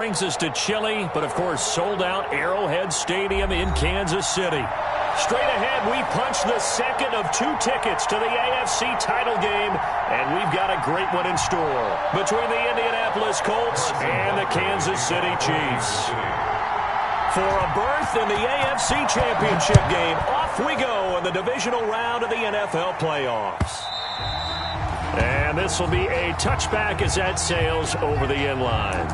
Brings us to chilly, but of course sold out Arrowhead Stadium in Kansas City. Straight ahead, we punch the second of 2 tickets to the AFC title game, and we've got a great one in store between the Indianapolis Colts and the Kansas City Chiefs. For a berth in the AFC Championship game, off we go in the divisional round of the NFL playoffs. And this will be a touchback as that sails over the end line.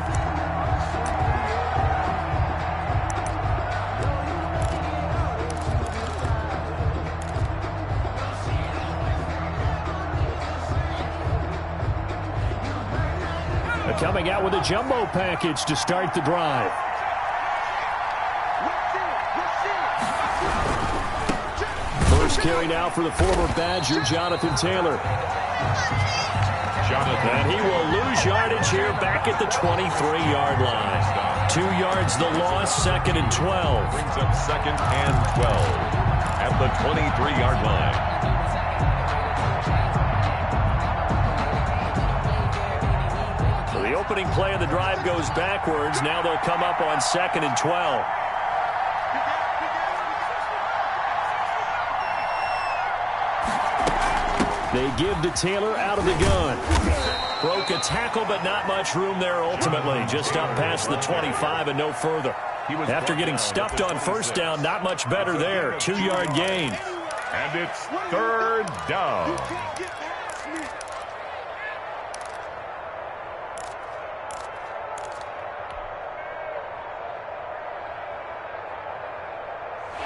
Coming out with a jumbo package to start the drive. First carry now for the former Badger, Jonathan Taylor. And he will lose yardage here back at the 23-yard line. 2 yards the loss, 2nd and 12. Brings up 2nd and 12 at the 23-yard line. The opening play of the drive goes backwards. Now they'll come up on 2nd and 12. They give to Taylor out of the gun. Broke a tackle, but not much room there ultimately. Just up past the 25 and no further. After getting stuffed on first down, not much better there. 2-yard gain. And it's 3rd down.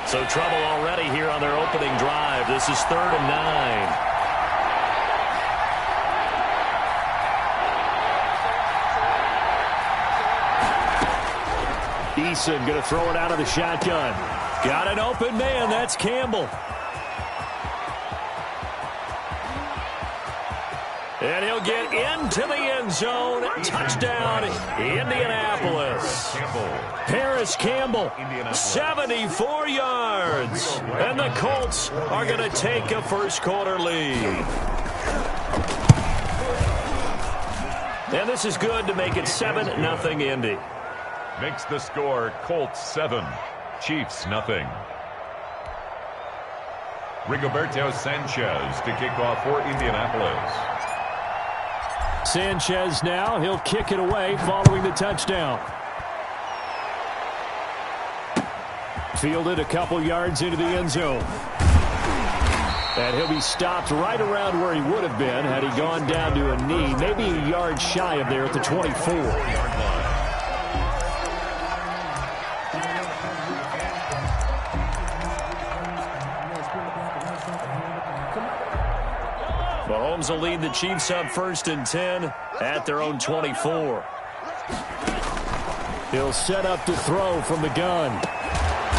So trouble already here on their opening drive. This is 3rd and 9. Eason going to throw it out of the shotgun. Got an open man. That's Campbell. And he'll get into the end zone. Touchdown, Indianapolis. Harris Campbell, 74 yards. And the Colts are going to take a first-quarter lead. And this is good to make it 7-0 Indy. Makes the score Colts 7, Chiefs nothing. Rigoberto Sanchez to kick off for Indianapolis. Sanchez now, he'll kick it away following the touchdown. Fielded a couple yards into the end zone. And he'll be stopped right around where he would have been had he gone down to a knee, maybe a yard shy of there at the 24-yard line. Mahomes will lead the Chiefs up 1st and 10 at their own 24. He'll set up to throw from the gun.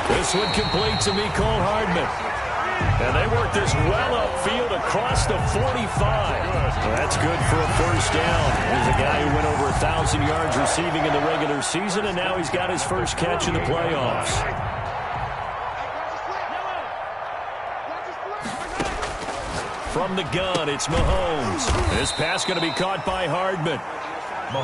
This one complete to Mecole Hardman. And they work this well upfield across the 45. That's good for a first down. Here's a guy who went over 1,000 yards receiving in the regular season, and now he's got his first catch in the playoffs. From the gun, it's Mahomes. This pass going to be caught by Hardman.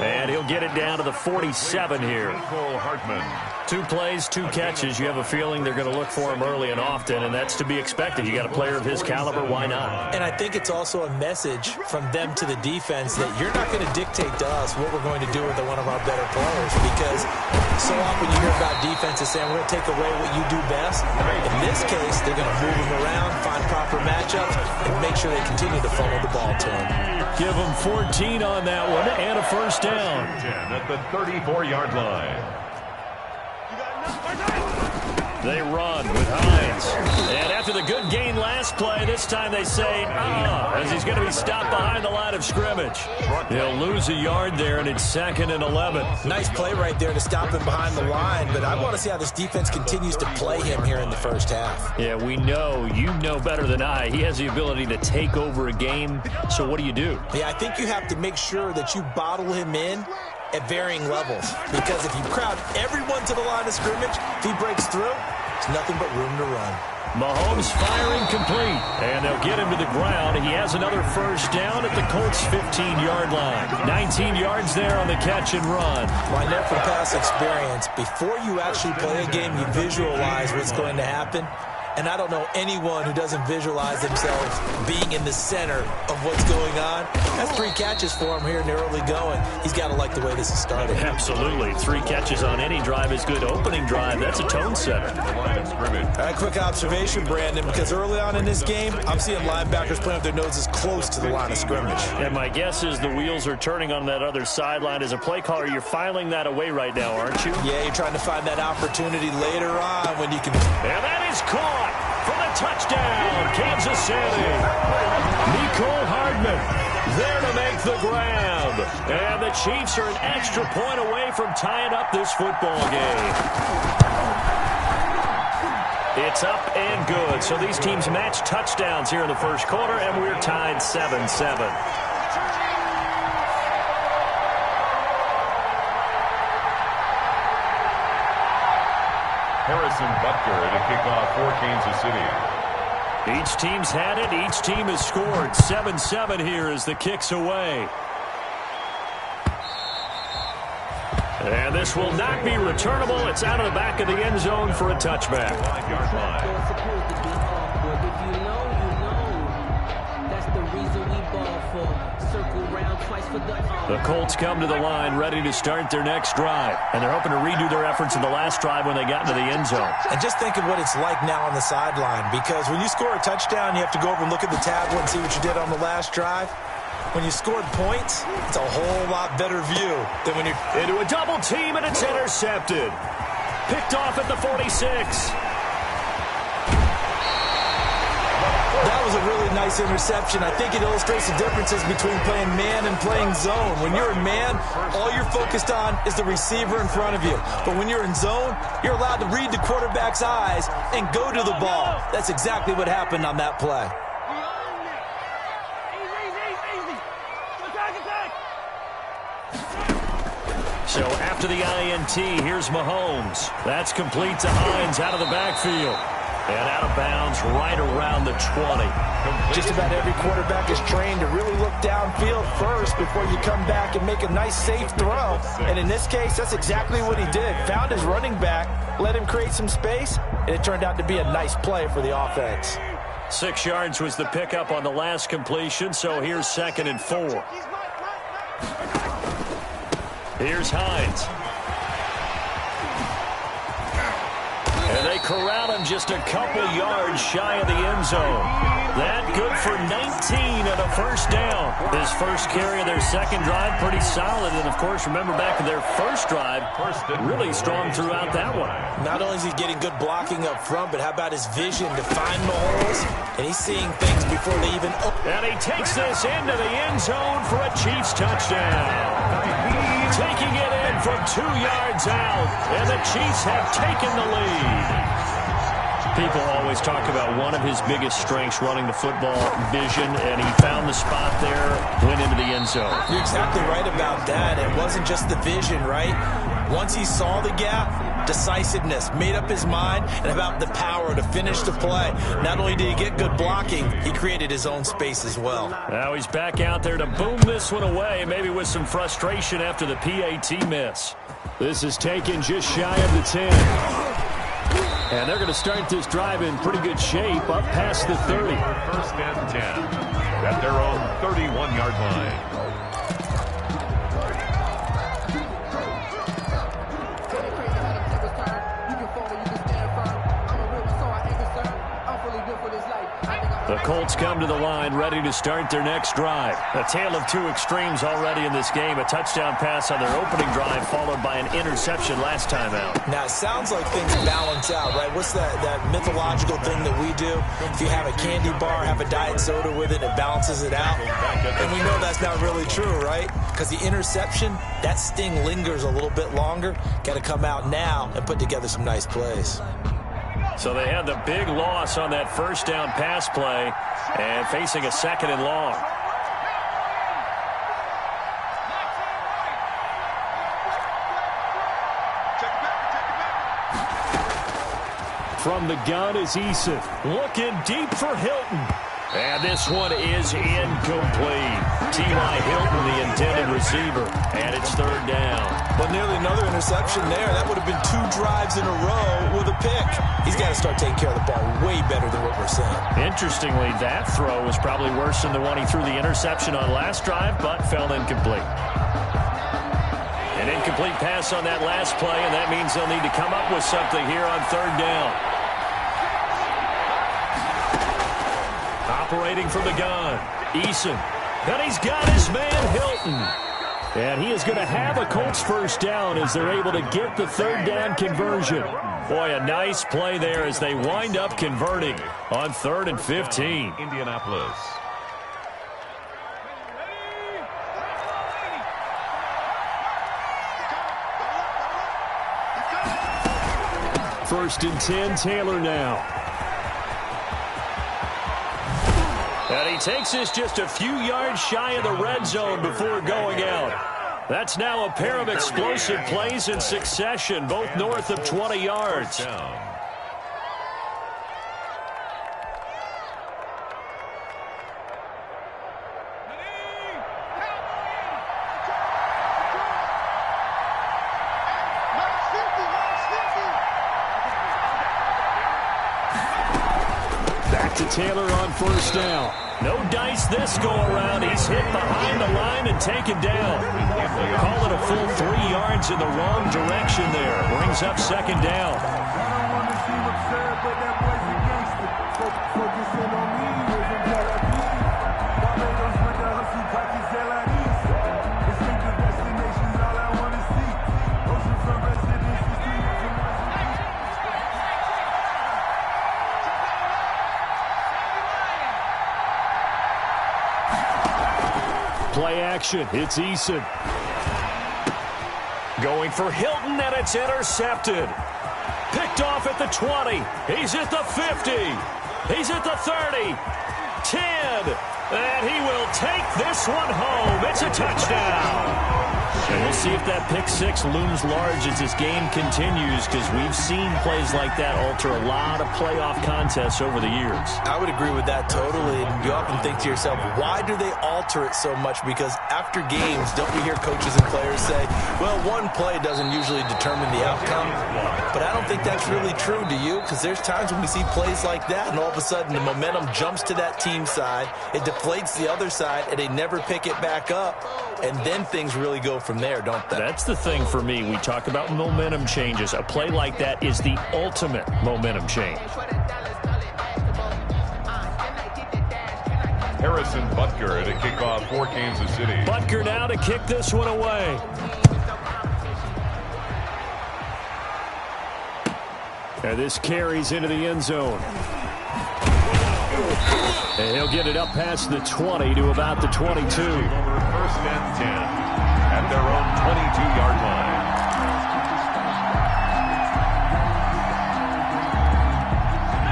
And he'll get it down to the 47 here. Hardman. 2 plays, 2 catches. You have a feeling they're going to look for him early and often, and that's to be expected. You got a player of his caliber, why not? And I think it's also a message from them to the defense that you're not going to dictate to us what we're going to do with one of our better players, because so often you hear about defenses saying we're going to take away what you do best. In this case, they're going to move him around, find proper matchups, and make sure they continue to funnel the ball to him. Give him 14 on that one and a first down. 10 at the 34-yard line. They run with Hines. And after the good gain last play, this time they say, as he's going to be stopped behind the line of scrimmage. He'll lose a yard there, and it's 2nd and 11. Nice play right there to stop him behind the line, but I want to see how this defense continues to play him here in the first half. Yeah, we know, you know better than I, he has the ability to take over a game. So what do you do? Yeah, I think you have to make sure that you bottle him in at varying levels, because if you crowd everyone to the line of scrimmage, if he breaks through, there's nothing but room to run. Mahomes firing complete, and they'll get him to the ground. He has another first down at the Colts' 15-yard line. 19 yards there on the catch and run. My net from past experience, before you actually play a game, you visualize what's going to happen. And I don't know anyone who doesn't visualize themselves being in the center of what's going on. That's 3 catches for him here in the early going. He's got to like the way this is started. Absolutely. 3 catches on any drive is good. Opening drive, that's a tone setter. The line of scrimmage. All right, quick observation, Brandon, because early on in this game, I'm seeing linebackers playing with their noses close to the line of scrimmage. And my guess is the wheels are turning on that other sideline. As a play caller, you're filing that away right now, aren't you? Yeah, you're trying to find that opportunity later on when you can... And that is caught for the touchdown, Kansas City. Nicole Hardman there to make the grab. And the Chiefs are an extra point away from tying up this football game. It's up and good. So these teams match touchdowns here in the first quarter, and we're tied 7-7. Harrison Butker to kick off for Kansas City. Each team's had it. Each team has scored. 7-7 here as the kick's away. And this will not be returnable. It's out of the back of the end zone for a touchback. 5-yard line. The Colts come to the line ready to start their next drive. And they're hoping to redo their efforts in the last drive when they got into the end zone. And just think of what it's like now on the sideline, because when you score a touchdown, you have to go over and look at the tablet and see what you did on the last drive. When you scored points, it's a whole lot better view than when you're... Into a double team, and it's intercepted. Picked off at the 46. That was a really nice interception. I think it illustrates the differences between playing man and playing zone. When you're in man, all you're focused on is the receiver in front of you. But when you're in zone, you're allowed to read the quarterback's eyes and go to the ball. That's exactly what happened on that play. So after the INT, here's Mahomes. That's complete to Hines out of the backfield. And out of bounds right around the 20. Just about every quarterback is trained to really look downfield first before you come back and make a nice, safe throw. And in this case, that's exactly what he did. Found his running back, let him create some space, and it turned out to be a nice play for the offense. 6 yards was the pickup on the last completion, so here's 2nd and 4. Here's Hines. And they corral him just a couple yards shy of the end zone. That good for 19 and a first down. His first carry of their second drive, pretty solid. And, of course, remember back to their first drive, really strong throughout that one. Not only is he getting good blocking up front, but how about his vision to find Mahomes? And he's seeing things before they even... And he takes this into the end zone for a Chiefs touchdown. Taking it in from 2 yards out, and the Chiefs have taken the lead. People always talk about one of his biggest strengths running the football, vision, and he found the spot there, went into the end zone. You're exactly right about that. It wasn't just the vision, right? Once he saw the gap, decisiveness, made up his mind, and about the power to finish the play. Not only did he get good blocking, he created his own space as well. Now he's back out there to boom this one away, maybe with some frustration after the PAT miss. This is taken just shy of the 10. And they're going to start this drive in pretty good shape, up past the 30. 1st and 10 at their own 31-yard line. The Colts come to the line ready to start their next drive. A tale of two extremes already in this game. A touchdown pass on their opening drive followed by an interception last time out. Now, it sounds like things balance out, right? What's that mythological thing that we do? If you have a candy bar, have a diet soda with it, it balances it out. And we know that's not really true, right? Because the interception, that sting lingers a little bit longer. Got to come out now and put together some nice plays. So they had the big loss on that first down pass play and facing a 2nd and long. From the gun is Eason. Looking deep for Hilton. And this one is incomplete. T.Y. Hilton, the intended receiver. And it's third down. But nearly another interception there. That would have been 2 drives in a row with a pick. He's got to start taking care of the ball way better than what we're seeing. Interestingly, that throw was probably worse than the one he threw the interception on last drive, but fell incomplete. An incomplete pass on that last play, and that means they'll need to come up with something here on third down. Operating from the gun, Eason. And he's got his man, Hilton. And he is going to have a Colts first down as they're able to get the third down conversion. Boy, a nice play there as they wind up converting on 3rd and 15. Indianapolis. First and 10, Taylor now. And he takes this just a few yards shy of the red zone before going out. That's now a pair of explosive plays in succession, both north of 20 yards. Back to Taylor on first down. No dice this go-around. He's hit behind the line and taken down. Call it a full 3 yards in the wrong direction there. Brings up second down. Play action. It's Eason. Going for Hilton, and it's intercepted. Picked off at the 20. He's at the 50. He's at the 30. 10. And he will take this one home. It's a touchdown. And we'll see if that pick six looms large as this game continues, because we've seen plays like that alter a lot of playoff contests over the years. I would agree with that totally. And you often think to yourself, why do they alter it so much? Because after games, don't we hear coaches and players say, well, one play doesn't usually determine the outcome. But I don't think that's really true, do you? Because there's times when we see plays like that, and all of a sudden the momentum jumps to that team side, it deflates the other side, and they never pick it back up. And then things really go from there, don't they? That's the thing for me. We talk about momentum changes. A play like that is the ultimate momentum change. Harrison Butker to kick off for Kansas City. Butker now to kick this one away. And this carries into the end zone. And he'll get it up past the 20 to about the 22. First and 10 at their own 22-yard line.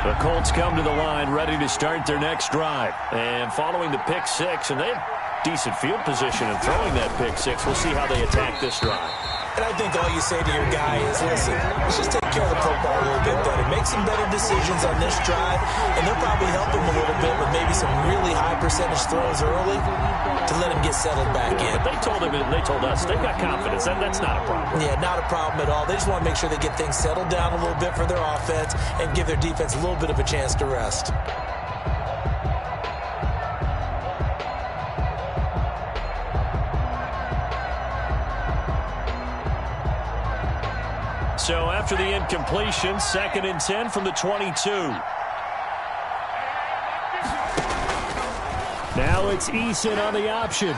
The Colts come to the line ready to start their next drive. And following the pick six, and they have decent field position in throwing that pick six. We'll see how they attack this drive. And I think all you say to your guy is, listen, let's just take care of the football a little bit better. Make some better decisions on this drive, and they'll probably help him a little bit with maybe some really high percentage throws early to let him get settled back in. They told him, and they told us, they've got confidence, and that's not a problem. Yeah, not a problem at all. They just want to make sure they get things settled down a little bit for their offense and give their defense a little bit of a chance to rest. So after the incompletion, 2nd and 10 from the 22. Now it's Eason on the option.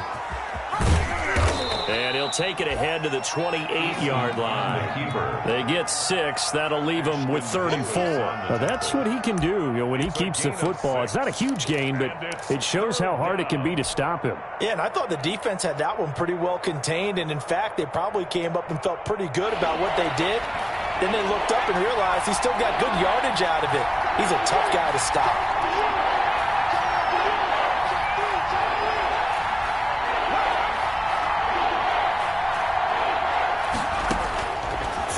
And he'll take it ahead to the 28-yard line. They get 6. That'll leave them with 3rd and 4. Now that's what he can do, when he keeps the football. It's not a huge gain, but it shows how hard it can be to stop him. Yeah, and I thought the defense had that one pretty well contained. And, in fact, they probably came up and felt pretty good about what they did. Then they looked up and realized he still got good yardage out of it. He's a tough guy to stop.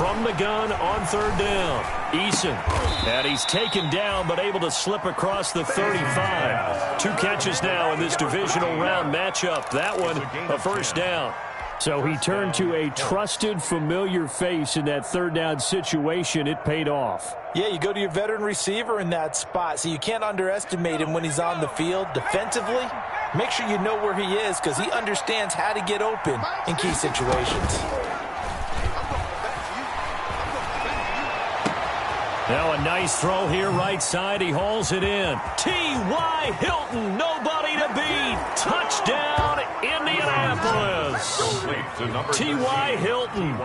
from the gun on third down. Eason. And he's taken down but able to slip across the 35. 2 catches now in this divisional round matchup. That one a first down. So he turned to a trusted, familiar face in that third down situation. It paid off. Yeah, you go to your veteran receiver in that spot, so you can't underestimate him when he's on the field. Defensively, make sure you know where he is because he understands how to get open in key situations. Now a nice throw here right side. He hauls it in. T.Y. Hilton, nobody to beat. Touchdown, Indianapolis. T.Y. Hilton,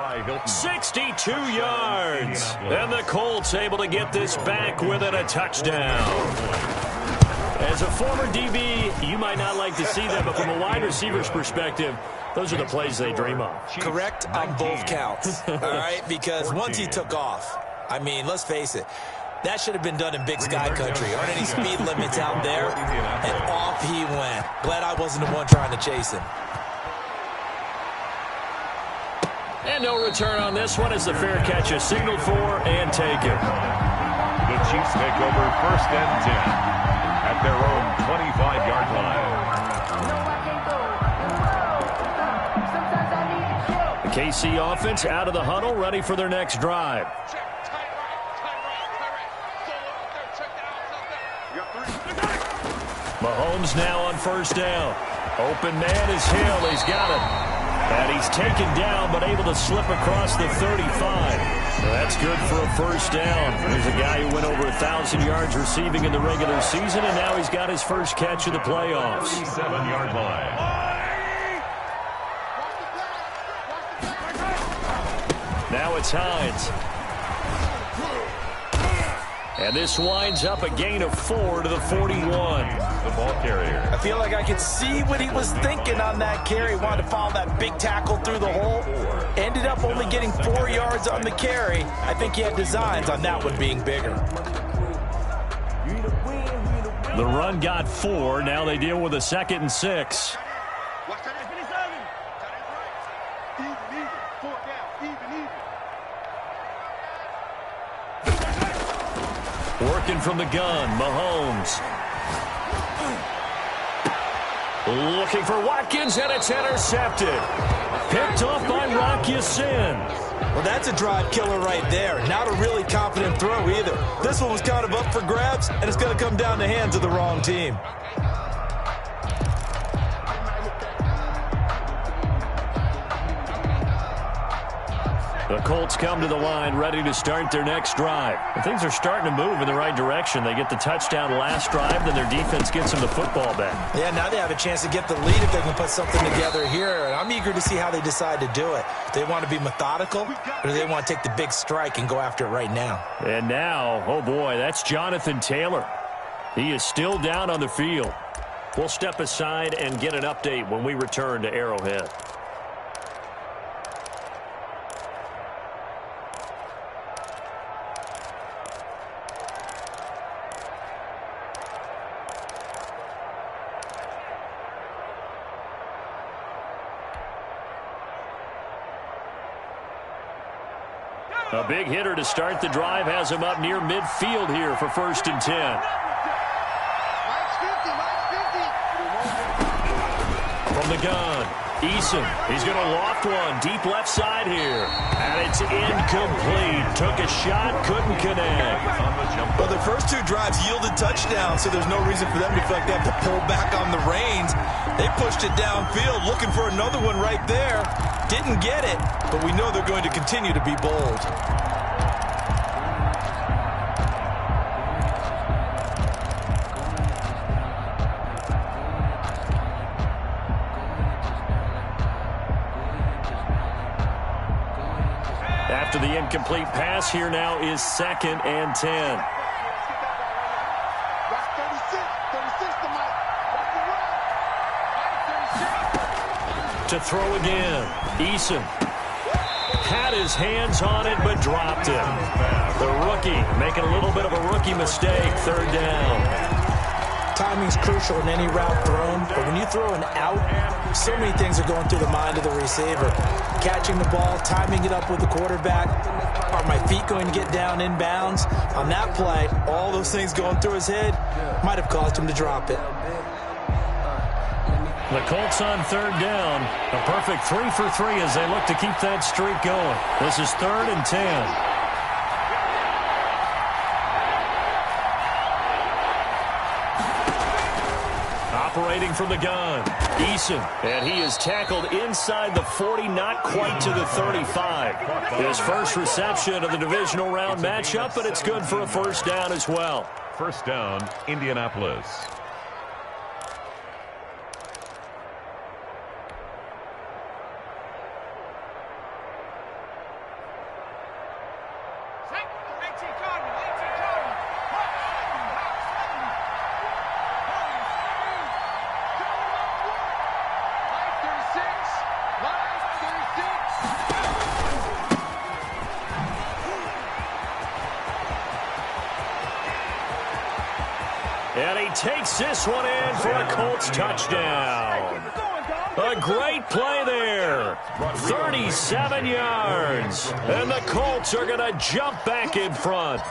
62 yards. And the Colts able to get this back within a touchdown. As a former DB, you might not like to see that, but from a wide receiver's perspective, those are the plays they dream of. Correct on both counts, all right? Because once he took off, I mean, let's face it, that should have been done in Big Sky Country. Aren't any speed limits out there? And off he went. Glad I wasn't the one trying to chase him. And no return on this one as the fair catch is signaled for and taken. The Chiefs take over 1st and 10 at their own 25-yard line. The KC offense out of the huddle, ready for their next drive. Mahomes now on first down. Open man is Hill. He's got it. And he's taken down but able to slip across the 35. So that's good for a first down. There's a guy who went over 1,000 yards receiving in the regular season, and now he's got his first catch of the playoffs. 37-yard line. Now it's Hines. And this winds up a gain of 4 to the 41. The ball carrier. I feel like I could see what he was thinking on that carry. Wanted to follow that big tackle through the hole. Ended up only getting 4 yards on the carry. I think he had designs on that one being bigger. The run got 4. Now they deal with a 2nd and 6. Working from the gun, Mahomes. Looking for Watkins, and it's intercepted. Picked off by Rock Ya-Sin. Well, that's a drive killer right there. Not a really confident throw either. This one was kind of up for grabs, and it's going to come down the hands of the wrong team. The Colts come to the line ready to start their next drive. And things are starting to move in the right direction. They get the touchdown last drive, then their defense gets them the football back. Yeah, now they have a chance to get the lead if they can put something together here. And I'm eager to see how they decide to do it. Do they want to be methodical, or do they want to take the big strike and go after it right now? And now, oh boy, that's Jonathan Taylor. He is still down on the field. We'll step aside and get an update when we return to Arrowhead. A big hitter to start the drive has him up near midfield here for 1st and 10. From the gun, Eason. He's going to loft one deep left side here. And it's incomplete. Took a shot, couldn't connect. Well, their first 2 drives yielded touchdowns, so there's no reason for them to feel like they have to pull back on the reins. They pushed it downfield, looking for another one right there. Didn't get it, but we know they're going to continue to be bold. After the incomplete pass, here now is 2nd and 10. To throw again, Eason had his hands on it but dropped it. The rookie making a little bit of a rookie mistake, 3rd down. Timing's crucial in any route thrown, but when you throw an out, so many things are going through the mind of the receiver. Catching the ball, timing it up with the quarterback, feet going to get down inbounds. On that play, all those things going through his head might have caused him to drop it. The Colts on third down. A perfect 3 for 3 as they look to keep that streak going. This is 3rd and 10. Operating from the gun, Eason, and he is tackled inside the 40, not quite to the 35. His first reception of the divisional round matchup, but it's good for a first down as well. First down, Indianapolis. And he takes this one in for a Colts touchdown. A great play there. 37 yards. And the Colts are going to jump back in front.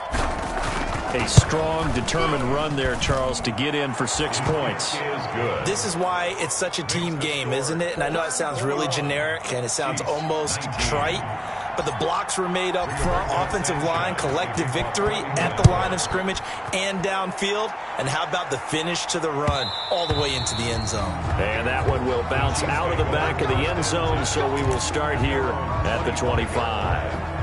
A strong, determined run there, Charles, to get in for 6 points. This is why it's such a team game, isn't it? And I know it sounds really generic and it sounds almost trite, but the blocks were made up front, offensive line, collective victory at the line of scrimmage and downfield. And how about the finish to the run all the way into the end zone? And that one will bounce out of the back of the end zone, so we will start here at the 25.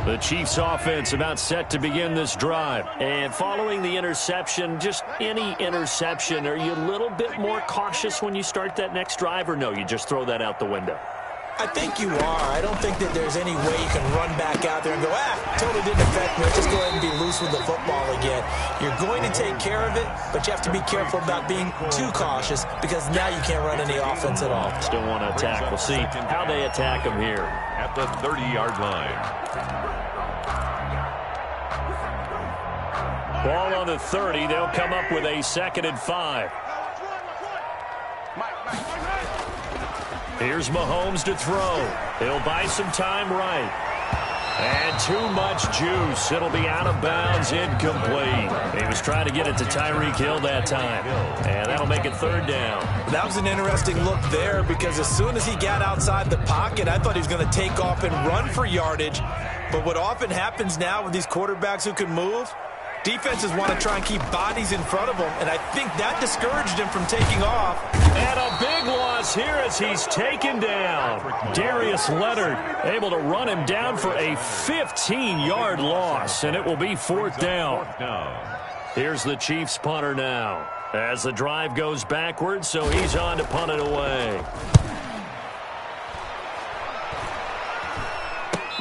The Chiefs offense about set to begin this drive. And following the interception, just any interception, are you a little bit more cautious when you start that next drive, or no, you just throw that out the window? I think you are. I don't think that there's any way you can run back out there and go, totally didn't affect me. Just go ahead and be loose with the football again. You're going to take care of it, but you have to be careful about being too cautious because now you can't run any offense at all. Still want to attack. We'll see how they attack them here. At the 30-yard line. Ball on the 30. They'll come up with a 2nd and 5. Here's Mahomes to throw. He'll buy some time right. And too much juice. It'll be out of bounds, incomplete. He was trying to get it to Tyreek Hill that time. And that'll make it 3rd down. That was an interesting look there because as soon as he got outside the pocket, I thought he was going to take off and run for yardage. But what often happens now with these quarterbacks who can move, defenses want to try and keep bodies in front of them, and I think that discouraged him from taking off. And a big loss here as he's taken down. Darius Leonard able to run him down for a 15-yard loss, and it will be 4th down. Here's the Chiefs punter now as the drive goes backwards, so he's on to punt it away.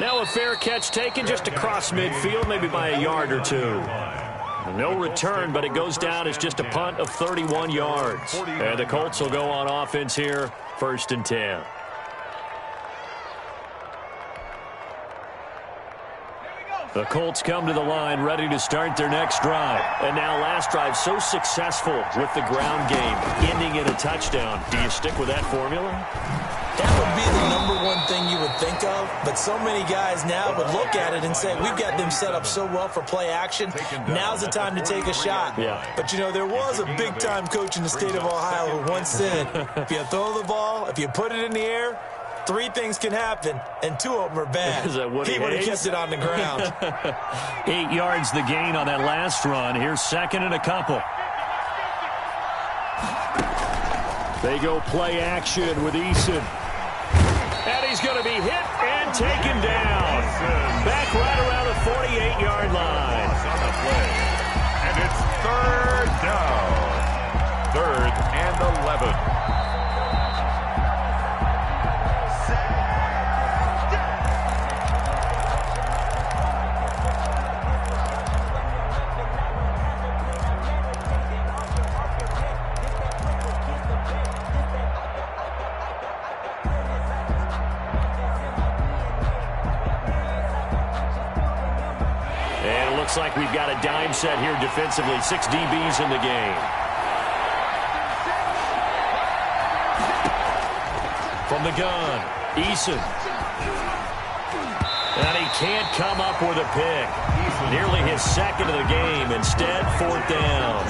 Now a fair catch taken just across midfield, maybe by a yard or two. No return, but it goes down as just a punt of 31 yards. And the Colts will go on offense here, 1st and 10. The Colts come to the line ready to start their next drive. And now last drive so successful with the ground game, ending in a touchdown. Do you stick with that formula? That would be the #1 thing you would think of, but so many guys now would look at it and say, we've got them set up so well for play action. Now's the time to take a shot. Yeah. But, you know, there was a big-time coach in the state of Ohio who once said, if you throw the ball, if you put it in the air, 3 things can happen, and 2 of them are bad. He would have kept it on the ground. 8 yards the gain on that last run. Here's 2nd and a couple. They go play action with Eason. And he's going to be hit and taken down. Back right around the 48-yard line. And it's 3rd down. 3rd and 11. Looks like we've got a dime set here defensively. 6 DBs in the game. From the gun, Eason. And he can't come up with a pick. Nearly his second of the game. Instead, fourth down.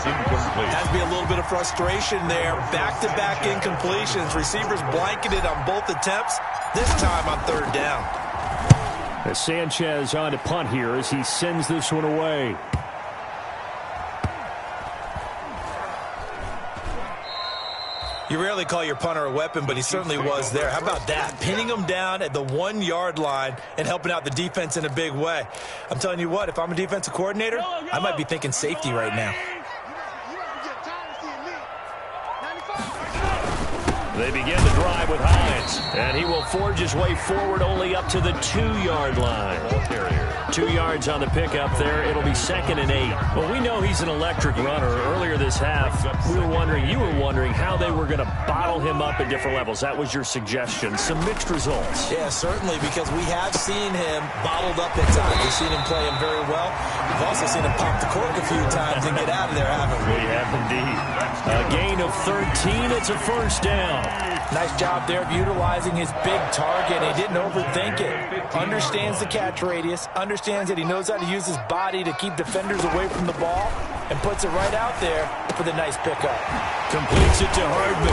Has to be a little bit of frustration there. Back-to-back incompletions. Receivers blanketed on both attempts. This time on third down. As Sanchez on to punt here as he sends this one away. You rarely call your punter a weapon, but he certainly was there. How about that? Pinning him down at the 1-yard line and helping out the defense in a big way. I'm telling you what, if I'm a defensive coordinator, I might be thinking safety right now. They begin to drive with Hines, and he will forge his way forward only up to the 2-yard line. 2 yards on the pickup there. It'll be 2nd and 8. Well, we know he's an electric runner. Earlier this half, you were wondering how they were going to bottle him up at different levels. That was your suggestion. Some mixed results. Yeah, certainly, because we have seen him bottled up at times. We've seen him play him very well. We've also seen him pop the cork a few times and get out of there, haven't we? We have indeed. A gain of 13. It's a first down. Nice job there of utilizing his big target. He didn't overthink it. Understands the catch radius. Understands that he knows how to use his body to keep defenders away from the ball. And puts it right out there for the nice pickup. Completes it to Hardman.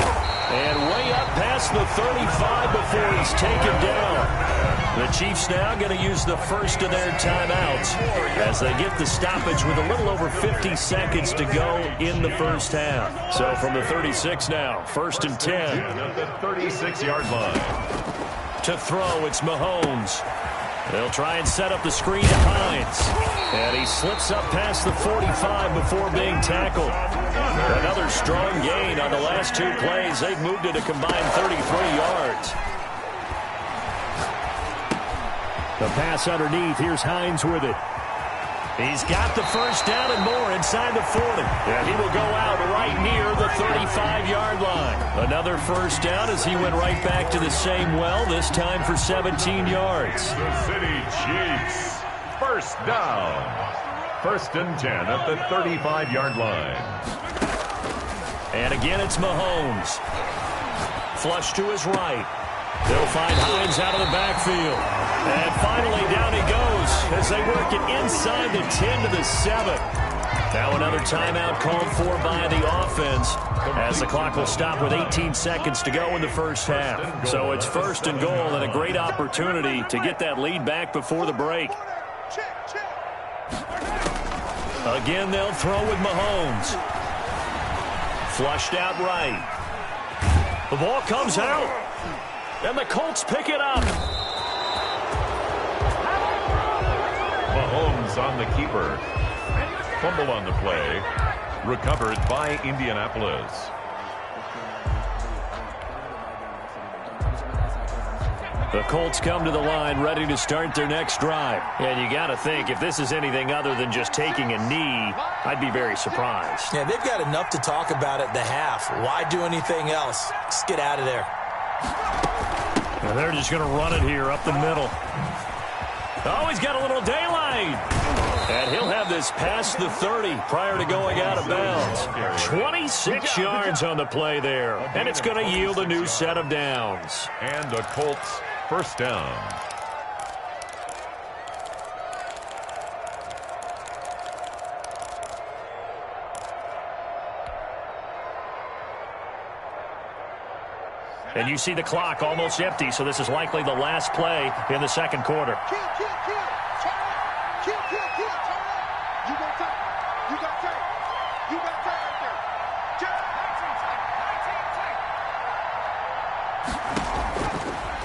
And way up past the 35 before he's taken down. The Chiefs now going to use the first of their timeouts as they get the stoppage with a little over 50 seconds to go in the first half. So from the 36 now, 1st and 10. At the 36-yard line. To throw, it's Mahomes. They'll try and set up the screen to Hines. And he slips up past the 45 before being tackled. Another strong gain on the last 2 plays. They've moved it a combined 33 yards. The pass underneath. Here's Hines with it. He's got the first down and more inside the 40. And he will go out right near the 35-yard line. Another first down as he went right back to the same well, this time for 17 yards. The City Chiefs. First down. 1st and 10 at the 35-yard line. And again, it's Mahomes. Flush to his right. They'll find Hines out of the backfield. And finally, down he goes as they work it inside the 10 to the 7. Now another timeout called for by the offense as the clock will stop with 18 seconds to go in the first half. So it's 1st and goal and a great opportunity to get that lead back before the break. Again, they'll throw with Mahomes. Flushed out right. The ball comes out. And the Colts pick it up. Mahomes on the keeper. Fumble on the play. Recovered by Indianapolis. The Colts come to the line ready to start their next drive. And you got to think, if this is anything other than just taking a knee, I'd be very surprised. Yeah, they've got enough to talk about at the half. Why do anything else? Just get out of there. And they're just going to run it here up the middle. Oh, he's got a little daylight. And he'll have this past the 30 prior to going out of bounds. 26 yards on the play there. And it's going to yield a new set of downs. And the Colts first down. And you see the clock almost empty, so this is likely the last play in the second quarter.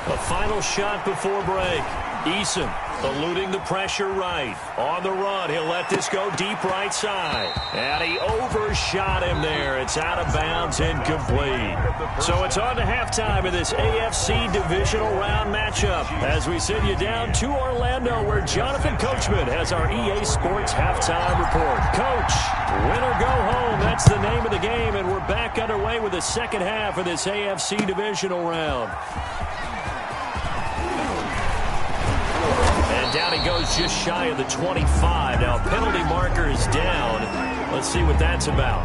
A final shot before break. Eason eluding the pressure right. On the run, he'll let this go deep right side. And he overshot him there. It's out of bounds, incomplete. So it's on to halftime of this AFC divisional round matchup as we send you down to Orlando where Jonathan Coachman has our EA Sports halftime report. Coach, win or go home, that's the name of the game, and we're back underway with the second half of this AFC divisional round. Down he goes just shy of the 25. Now, penalty marker is down. Let's see what that's about.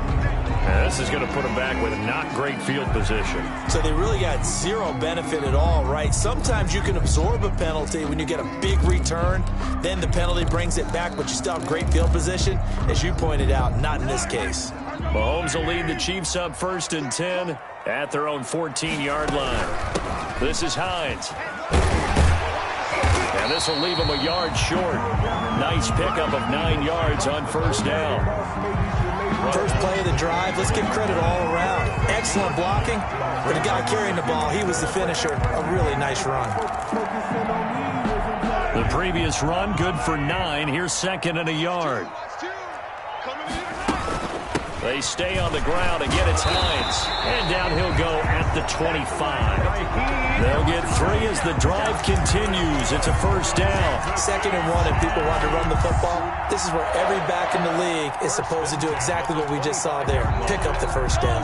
And this is going to put them back with not great field position. So they really got zero benefit at all, right? Sometimes you can absorb a penalty when you get a big return. Then the penalty brings it back, but you still have great field position. As you pointed out, not in this case. Mahomes will lead the Chiefs up 1st and 10 at their own 14-yard line. This is Hines. And this will leave him a yard short. Nice pickup of 9 yards on 1st down. First play of the drive, let's give credit all around. Excellent blocking. For the guy carrying the ball, he was the finisher. A really nice run. The previous run, good for 9. Here's 2nd and a yard. They stay on the ground. Again, it's Hines. And down he'll go at the 25. They'll get 3 as the drive continues. It's a 1st down. 2nd and 1, and people want to run the football. This is where every back in the league is supposed to do exactly what we just saw there. Pick up the 1st down.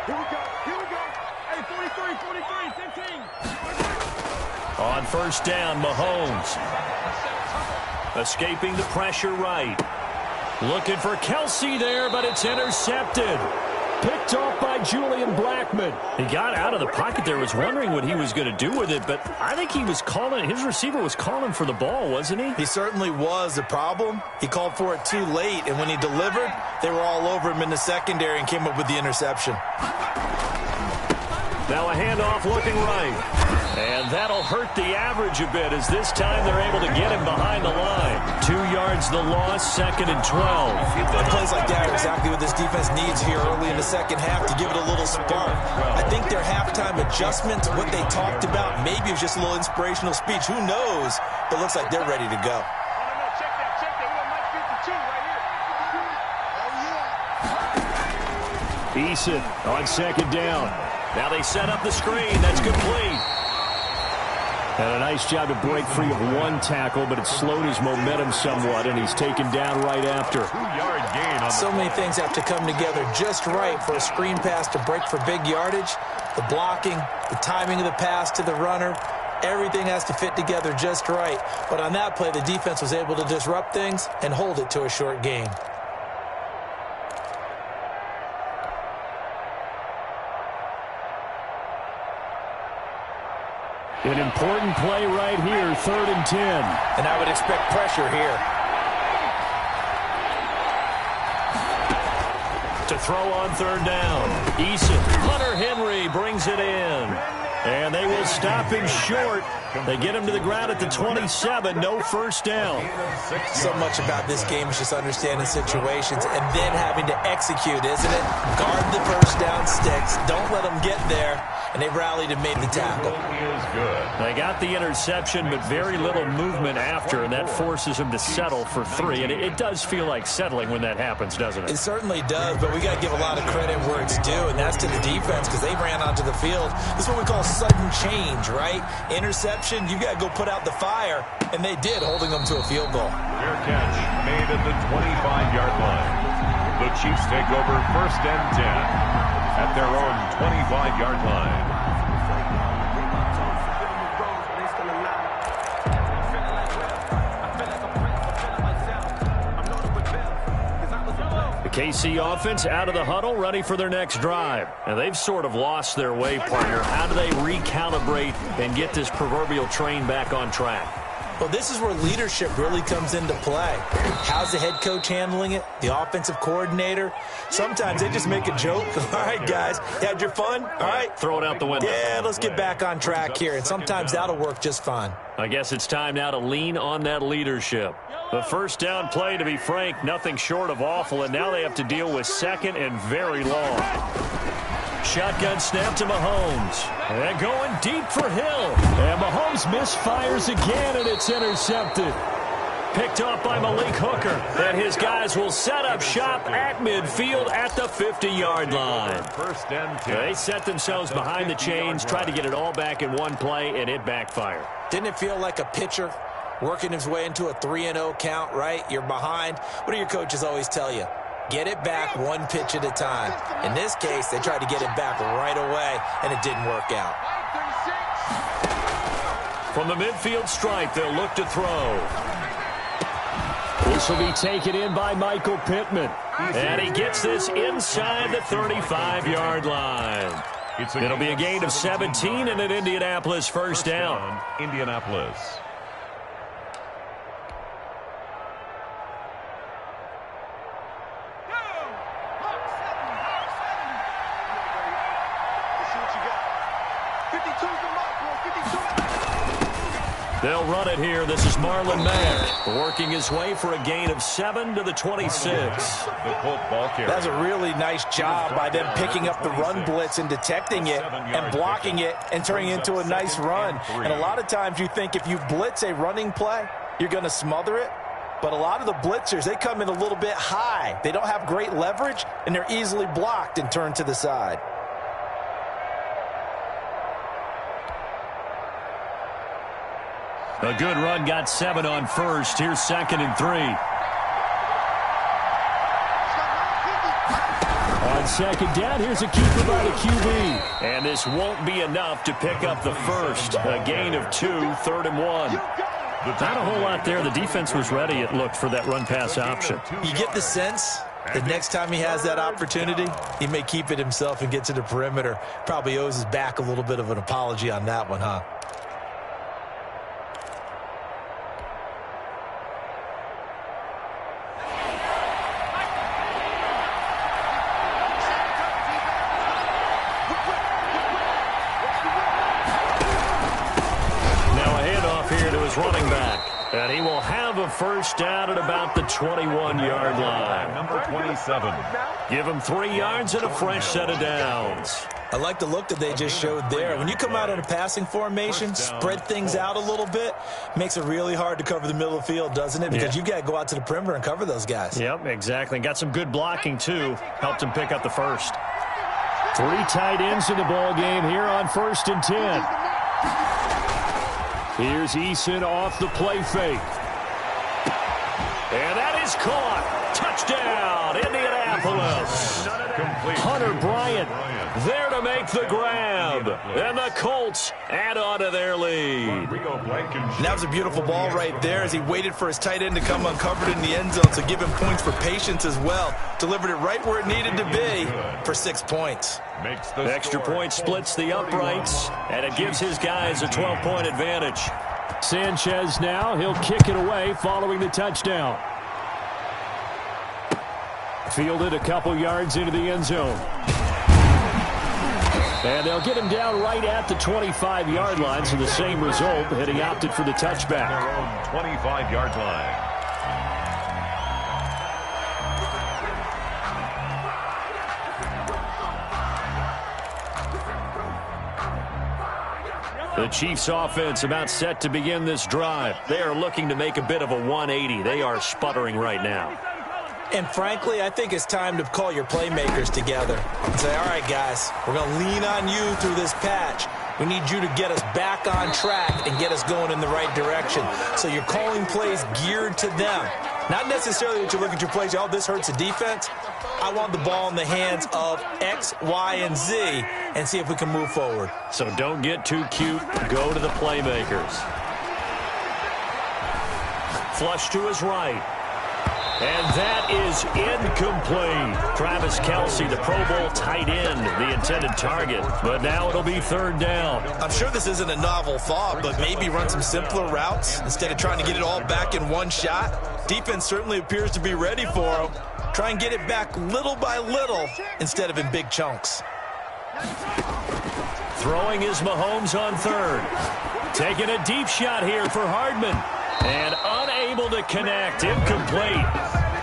Here we go. Hey, 43, 15. On 1st down, Mahomes. Escaping the pressure right. Looking for Kelsey there, but it's intercepted. Picked off by Julian Blackmon. He got out of the pocket there, was wondering what he was going to do with it, but I think he was calling, his receiver was calling for the ball, wasn't he? He certainly was. The problem, he called for it too late, and when he delivered, they were all over him in the secondary and came up with the interception. Now a handoff looking right. And that'll hurt the average a bit as this time they're able to get him behind the line. 2 yards the loss, 2nd and 12. And plays like that are exactly what this defense needs here early in the second half to give it a little spark. I think their halftime adjustment, what they talked about, maybe it was just a little inspirational speech. Who knows? But it looks like they're ready to go. Eason on 2nd down. Now they set up the screen. That's complete. And a nice job to break free of 1 tackle, but it slowed his momentum somewhat, and he's taken down right after. 2-yard gain on So many things have to come together just right for a screen pass to break for big yardage. The blocking, the timing of the pass to the runner, everything has to fit together just right. But on that play, the defense was able to disrupt things and hold it to a short gain. An important play right here, 3rd and 10. And I would expect pressure here. To throw on 3rd down. Eason, Hunter Henry brings it in. And they will stop him short. They get him to the ground at the 27. No 1st down. So much about this game is just understanding situations and then having to execute, isn't it? Guard the 1st down sticks. Don't let them get there. And they rallied and made the tackle. They got the interception, but very little movement after, and that forces them to settle for 3. And it does feel like settling when that happens, doesn't it? It certainly does, but we got to give a lot of credit where it's due, and that's to the defense because they ran onto the field. This is what we call sudden change, right? Interception, you got to go put out the fire, and they did, holding them to a field goal. Fair catch made at the 25-yard line. The Chiefs take over 1st and 10 at their own 25-yard line. The KC offense out of the huddle, ready for their next drive. And they've sort of lost their way, partner. How do they recalibrate and get this proverbial train back on track? Well, this is where leadership really comes into play. How's the head coach handling it? The offensive coordinator? Sometimes they just make a joke. All right, guys, you had your fun? All right. Throw it out the window. Yeah, let's get back on track here. And sometimes that'll work just fine. I guess it's time now to lean on that leadership. The 1st down play, to be frank, nothing short of awful. And now they have to deal with 2nd and very long. Shotgun snap to Mahomes. And going deep for Hill. And Mahomes misfires again, and it's intercepted. Picked off by Malik Hooker. And his guys will set up shop at midfield at the 50-yard line. 1st and 10. They set themselves behind the chains, tried to get it all back in one play, and it backfired. Didn't it feel like a pitcher working his way into a 3-0 count, right? You're behind. What do your coaches always tell you? Get it back 1 pitch at a time. In this case, they tried to get it back right away, and it didn't work out. From the midfield stripe, they'll look to throw. This will be taken in by Michael Pittman. And he gets this inside the 35-yard line. It'll be a gain of 17 and an Indianapolis first down. Indianapolis. They'll run it here. This is Marlon Mack working his way for a gain of 7 to the 26. The Colt ball carrier. That's a really nice job by them picking up the run blitz and detecting it and blocking it and turning it into a nice run. And a lot of times you think if you blitz a running play, you're going to smother it. But a lot of the blitzers, they come in a little bit high. They don't have great leverage, and they're easily blocked and turned to the side. A good run got 7 on first. Here's 2nd and 3. On 2nd down, here's a keeper by the QB. And this won't be enough to pick up the first. A gain of 2, 3rd and 1. Not a whole lot there. The defense was ready, it looked, for that run-pass option. You get the sense that next time he has that opportunity, he may keep it himself and get to the perimeter. Probably owes his back a little bit of an apology on that one, huh? Running back, and he will have a first down at about the 21-yard line. Number 27. Give him 3 yards and a fresh set of downs. I like the look that they just showed there. When you come out in a passing formation, spread things out a little bit, makes it really hard to cover the middle of the field, doesn't it? Because you've got to go out to the perimeter and cover those guys. Yep, exactly. Got some good blocking, too. Helped him pick up the first. 3 tight ends in the ball game here on 1st and 10. Here's Eason off the play fake. And that is caught. Touchdown, Indianapolis. Hunter Bryant there to make the grab. And the Colts add on to their lead. And that was a beautiful ball right there as he waited for his tight end to come uncovered in the end zone, so give him points for patience as well. Delivered it right where it needed to be for 6 points. The extra point splits the uprights, and it gives his guys a 12-point advantage. Sanchez now, he'll kick it away following the touchdown. Fielded a couple yards into the end zone. And they'll get him down right at the 25-yard line, so the same result, and he opted for the touchback. Their own 25-yard line. The Chiefs offense about set to begin this drive. They are looking to make a bit of a 180. They are sputtering right now. And frankly, I think it's time to call your playmakers together and say, all right, guys, we're going to lean on you through this patch. We need you to get us back on track and get us going in the right direction. So you're calling plays geared to them. Not necessarily that you look at your plays, oh, this hurts the defense. I want the ball in the hands of X, Y, and Z and see if we can move forward. So don't get too cute. Go to the playmakers. Flush to his right. And that is incomplete. Travis Kelce, the Pro Bowl tight end, the intended target. But now it'll be 3rd down. I'm sure this isn't a novel thought, but maybe run some simpler routes instead of trying to get it all back in one shot. Defense certainly appears to be ready for him. Try and get it back little by little instead of in big chunks. Throwing is Mahomes on 3rd. Taking a deep shot here for Hardman. And unable to connect. Incomplete.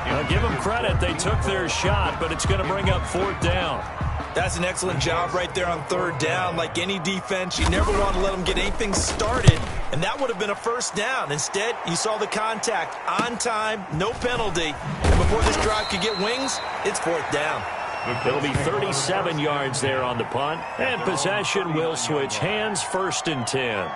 Now, give them credit. They took their shot, but it's going to bring up 4th down. That's an excellent job right there on 3rd down. Like any defense, you never want to let them get anything started, and that would have been a 1st down. Instead, you saw the contact on time, no penalty, and before this drive could get wings, it's 4th down. It'll be 37 yards there on the punt, and possession will switch hands. 1st and 10.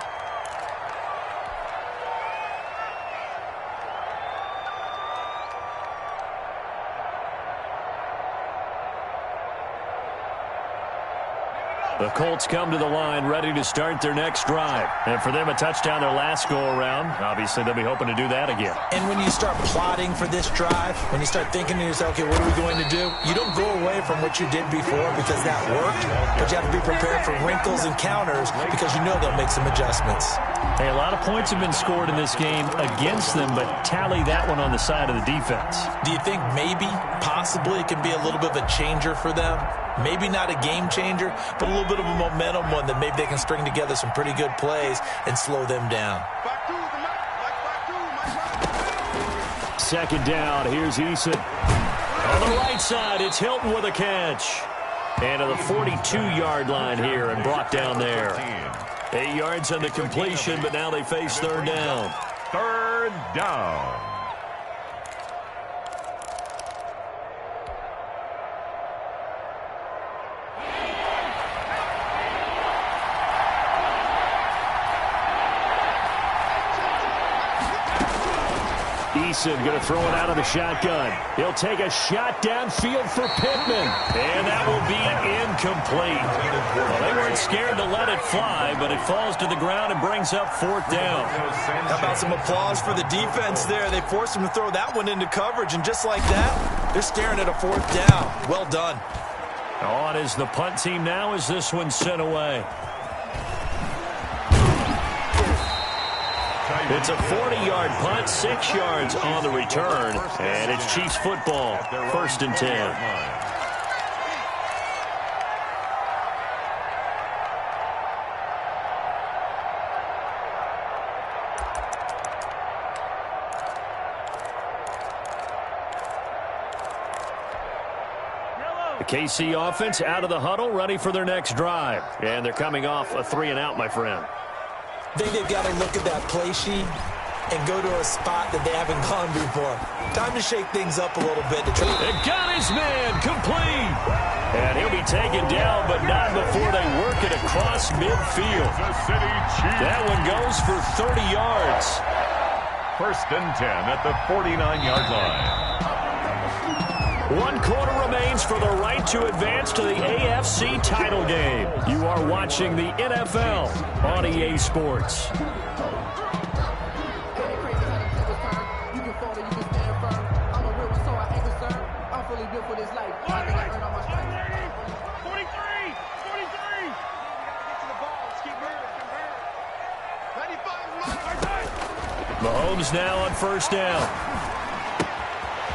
The Colts come to the line ready to start their next drive. And for them, a touchdown their last go-around. Obviously, they'll be hoping to do that again. And when you start plotting for this drive, when you start thinking to yourself, okay, what are we going to do? You don't go away from what you did before because that worked, but you have to be prepared for wrinkles and counters because you know they'll make some adjustments. Hey, a lot of points have been scored in this game against them, but tally that one on the side of the defense. Do you think maybe, possibly, it can be a little bit of a changer for them? Maybe not a game changer, but a little bit of a momentum one that maybe they can string together some pretty good plays and slow them down. Second down, here's Eason. On the right side, it's Hilton with a catch. And to the 42-yard line here and brought down there. 8 yards on the completion, but now they face third down. Third down. Eason going to throw it out of the shotgun. He'll take a shot downfield for Pittman. And that will be incomplete. Well, they weren't scared to let it fly, but it falls to the ground and brings up fourth down. How about some applause for the defense there? They forced him to throw that one into coverage, and just like that, they're staring at a fourth down. Well done. On is the punt team now as this one's sent away. It's a 40-yard punt, 6 yards on the return, and it's Chiefs football, 1st and 10. The KC offense out of the huddle, ready for their next drive. And they're coming off a 3-and-out, my friend. I think they've got to look at that play sheet and go to a spot that they haven't gone before. Time to shake things up a little bit. They got his man complete. And he'll be taken down, but not before they work it across midfield. That one goes for 30 yards. 1st and 10 at the 49-yard line. 1 quarter remains for the right to advance to the AFC title game. You are watching the NFL on EA Sports. Mahomes now on 1st down.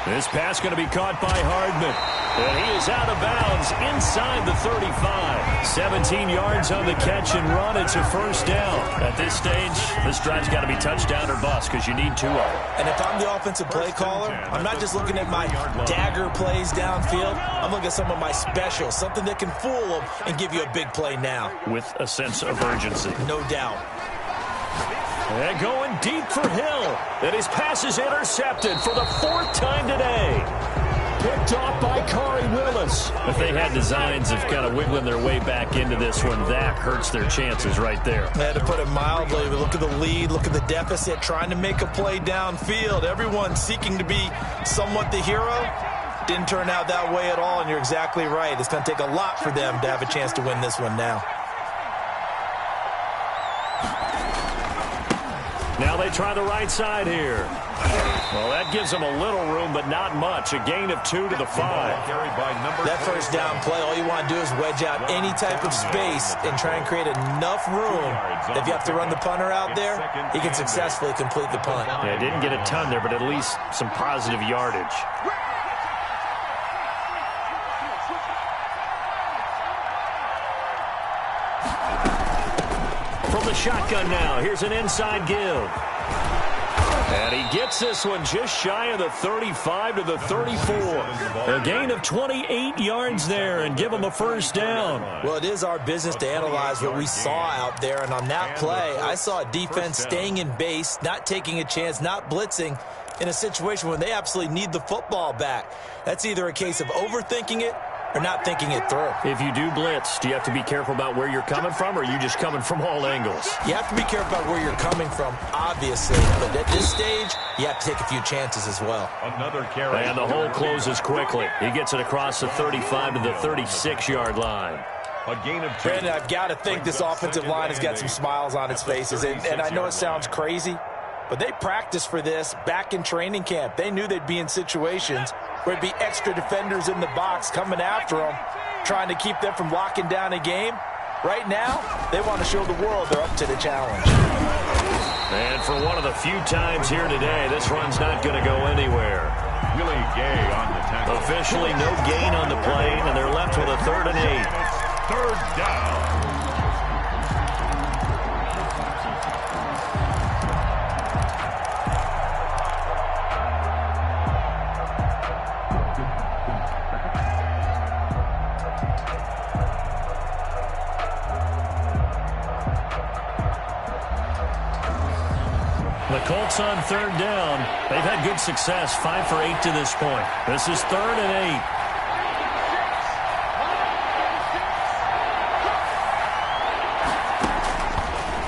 This pass going to be caught by Hardman. And he is out of bounds inside the 35. 17 yards on the catch and run. It's a 1st down. At this stage, this drive's got to be touchdown or bust because you need 2 of them. And if I'm the offensive play caller, I'm not just looking at my dagger plays downfield. I'm looking at some of my specials, something that can fool them and give you a big play now. With a sense of urgency. No doubt. And going deep for Hill. And his pass is intercepted for the 4th time today. Picked off by Corey Willis. If they had designs of kind of wiggling their way back into this one, that hurts their chances right there. To put it mildly, look at the lead, look at the deficit, trying to make a play downfield. Everyone seeking to be somewhat the hero. Didn't turn out that way at all, and you're exactly right. It's going to take a lot for them to have a chance to win this one now. Now they try the right side here. Well, that gives them a little room, but not much. A gain of 2 to the 5. That 1st down play, all you want to do is wedge out any type of space and try and create enough room that if you have to run the punter out there, he can successfully complete the punt. Yeah, didn't get a ton there, but at least some positive yardage. From the shotgun now, here's an inside give. And he gets this one just shy of the 35 to the 34. A gain of 28 yards there and give him a 1st down. Well, it is our business to analyze what we saw out there. And on that play, I saw a defense staying in base, not taking a chance, not blitzing in a situation when they absolutely need the football back. That's either a case of overthinking it or not thinking it through. If you do blitz, do you have to be careful about where you're coming from, or are you just coming from all angles? You have to be careful about where you're coming from, obviously. But at this stage, you have to take a few chances as well. Another carry. And the hole closes quickly. He gets it across the 35 to the 36-yard line. A gain of 2. Brandon, I've got to think this offensive line has got some smiles on its faces. And I know it sounds crazy, but they practiced for this back in training camp. They knew they'd be in situations where there'd be extra defenders in the box coming after them, trying to keep them from locking down a game. Right now, they want to show the world they're up to the challenge. And for one of the few times here today, this run's not going to go anywhere. Willie Gay on the tackle. Officially no gain on the play, and they're left with a 3rd and 8. 3rd down. The Colts on 3rd down. They've had good success, 5 for 8 to this point. This is 3rd and 8.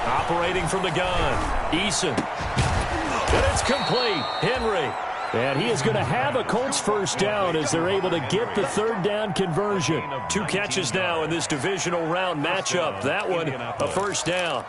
Operating from the gun, Eason. And it's complete. Henry. And he is going to have a Colts 1st down as they're able to get the 3rd down conversion. 2 catches now in this divisional round matchup. That one, a 1st down.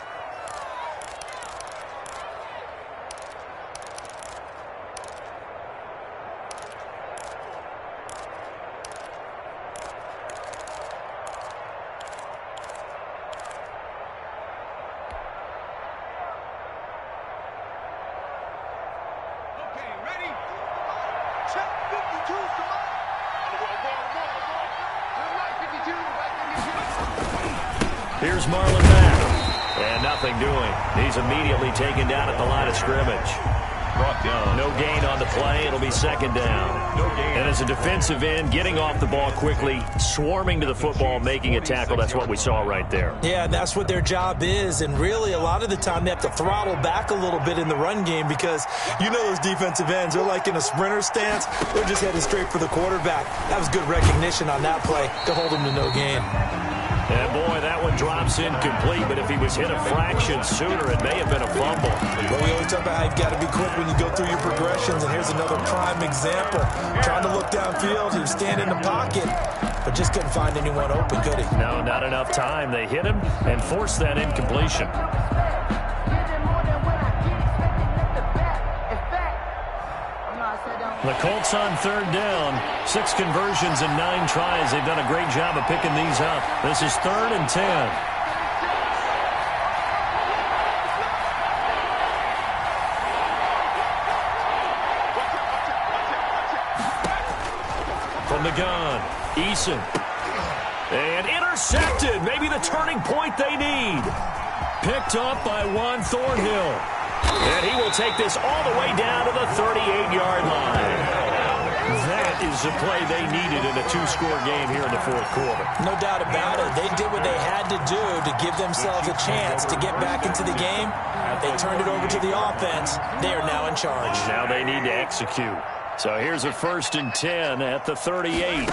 Here's Marlon Mack. And nothing doing. He's immediately taken down at the line of scrimmage. Brought down. No gain on the play. It'll be 2nd down. No gain. And as a defensive end, getting off the ball quickly, swarming to the football, making a tackle. That's what we saw right there. Yeah, that's what their job is. And really, a lot of the time, they have to throttle back a little bit in the run game because you know those defensive ends, they're like in a sprinter stance. They're just headed straight for the quarterback. That was good recognition on that play to hold him to no gain. And boy, that one drops incomplete, but if he was hit a fraction sooner, it may have been a fumble. But we always talk about how you've got to be quick when you go through your progressions, and here's another prime example. Trying to look downfield, he was standing in the pocket, but just couldn't find anyone open, could he? No, not enough time. They hit him and forced that incompletion. The Colts on 3rd down. 6 conversions and 9 tries. They've done a great job of picking these up. This is 3rd and 10. From the gun, Eason. And intercepted. Maybe the turning point they need. Picked up by Juan Thornhill. And he will take this all the way down to the 38-yard line. That is the play they needed in a 2-score game here in the 4th quarter. No doubt about it. They did what they had to do to give themselves a chance to get back into the game. They turned it over to the offense. They are now in charge. Now they need to execute. So here's a 1st and 10 at the 38.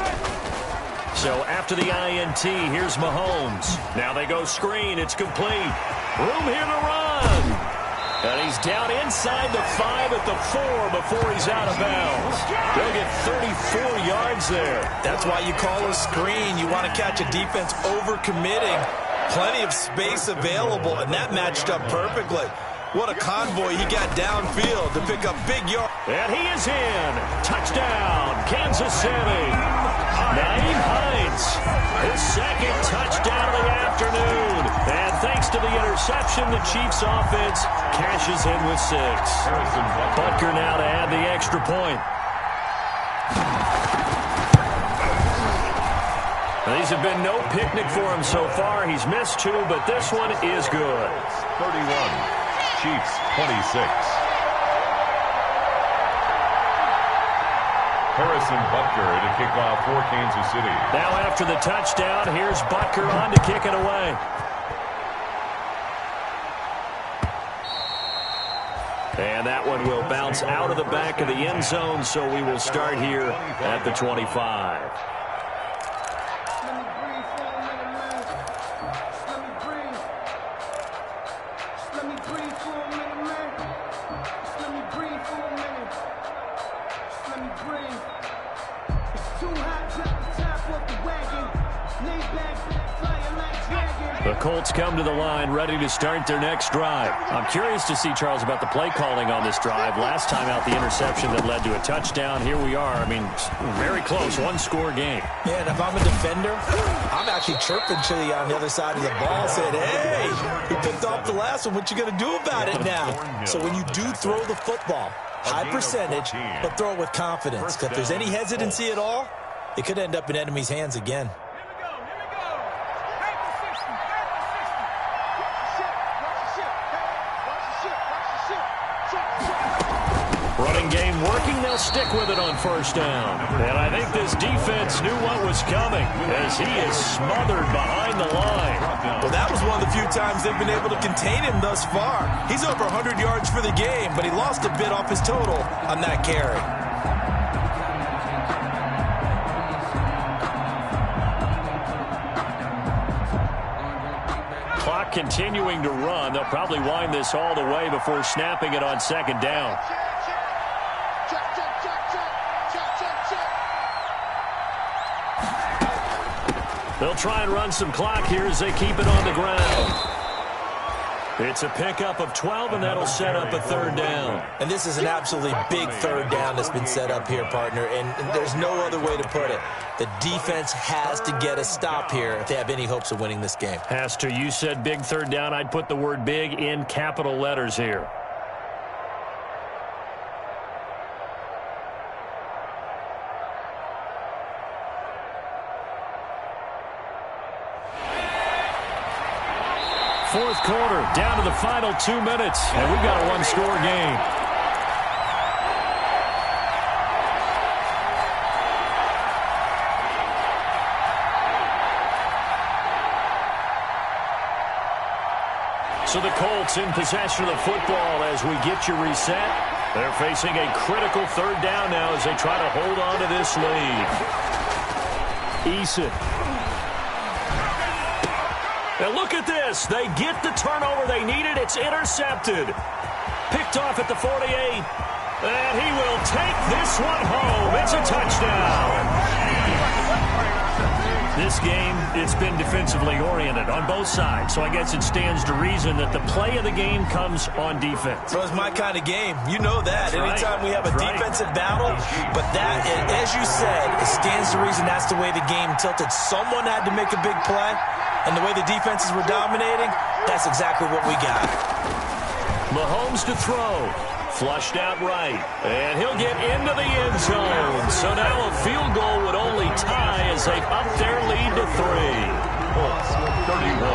So after the INT, here's Mahomes. Now they go screen. It's complete. Room here to run. And he's down inside the 5 at the 4 before he's out of bounds. They'll get 34 yards there. That's why you call a screen. You want to catch a defense over-committing. Plenty of space available, and that matched up perfectly. What a convoy he got downfield to pick up big yards. And he is in. Touchdown, Kansas City. Naeem Hines, his 2nd touchdown of the afternoon. And thanks to the interception, the Chiefs offense cashes in with 6. Butker now to add the extra point. These have been no picnic for him so far. He's missed 2, but this one is good. 31, Chiefs 26. Harrison Butker to kick off for Kansas City. Now after the touchdown, here's Butker on to kick it away. And that one will bounce out of the back of the end zone, so we will start here at the 25. Too hot, drop the top off the wagon. Lay back, flying The Colts come to the line ready to start their next drive. I'm curious to see, Charles, about the play calling on this drive. Last time out, the interception that led to a touchdown. Here we are. I mean, very close, one-score game. Yeah, and if I'm a defender, I'm actually chirping to you on the other side of the ball, saying, hey, you picked off the last one. What you going to do about it now? So when you do throw the football, high percentage, but throw it with confidence. If there's any hesitancy at all, it could end up in enemy's hands again. Running game working, they'll stick with it on first down. And I think this defense knew what was coming as he is smothered behind the line. Well, that was one of the few times they've been able to contain him thus far. He's over 100 yards for the game, but he lost a bit off his total on that carry. Clock continuing to run. They'll probably wind this all the way before snapping it on second down. They'll try and run some clock here as they keep it on the ground. It's a pickup of 12, and that'll set up a third down. And this is an absolutely big third down that's been set up here, partner, and there's no other way to put it. The defense has to get a stop here if they have any hopes of winning this game. Has to. You said big third down. I'd put the word big in capital letters here. Fourth quarter, down to the final 2 minutes, and we've got a one-score game. So the Colts in possession of the football as we get you reset. They're facing a critical third down now as they try to hold on to this lead. Eason. And look at this. They get the turnover they needed. It's intercepted. Picked off at the 48. And he will take this one home. It's a touchdown. This game, it's been defensively oriented on both sides. So I guess it stands to reason that the play of the game comes on defense. So it's my kind of game. You know that. Anytime we have a defensive battle. But that, as you said, it stands to reason that's the way the game tilted. Someone had to make a big play. And the way the defenses were dominating, that's exactly what we got. Mahomes to throw. Flushed out right. And he'll get into the end zone. So now a field goal would only tie as they've upped their lead to 3. 31.